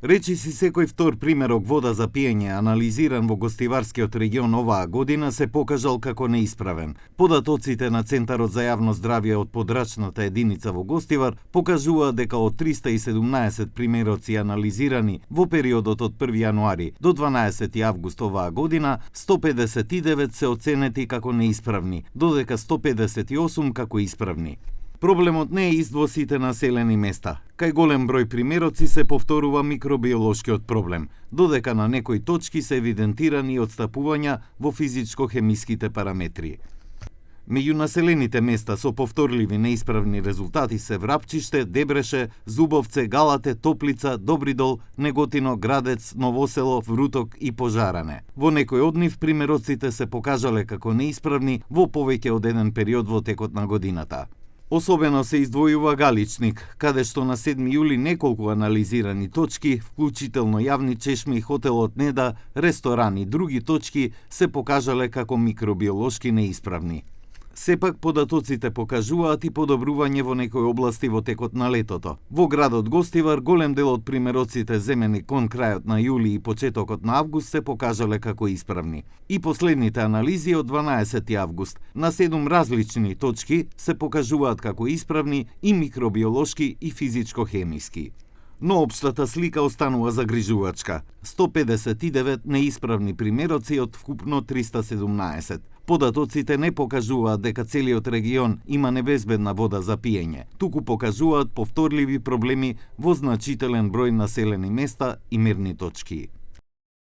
Речиси секој втор примерок вода за пиење анализиран во гостиварскиот регион оваа година се покажал како неисправен. Податоците на Центарот за јавно здравје од подрачната единица во Гостивар покажуваат дека од 317 примероци анализирани во периодот од 1 јануари до 12 август оваа година, 159 се оценети како неисправни, додека 158 како исправни. Проблемот не е ист во сите населени места. Кај голем број примероци се повторува микробиолошкиот проблем, додека на некои точки се евидентирани отстапувања во физичко-хемиските параметри. Меѓу населените места со повторливи неисправни резултати се Врапчиште, Дебреше, Зубовце, Галате, Топлица, Добридол, Неготино, Градец, Новосело, Вруток и Пожаране. Во некој од нив примероците се покажале како неисправни во повеќе од еден период во текот на годината. Особено се издвојува Галичник, каде што на 7 јули неколку анализирани точки, вклучително јавни чешми, хотелот Неда, ресторан и други точки, се покажале како микробиолошки неисправни. Сепак податоците покажуваат и подобрување во некои области во текот на летото. Во градот Гостивар голем дел од примероците земени кон крајот на јули и почетокот на август се покажале како исправни. И последните анализи од 12 август на 7 различни точки се покажуваат како исправни и микробиолошки и физичко-хемиски. Но општата слика останува загрижувачка. 159 неисправни примероци од вкупно 317. Податоците не покажуваат дека целиот регион има небезбедна вода за пиење, туку покажуваат повторливи проблеми во значителен број населени места и мерни точки.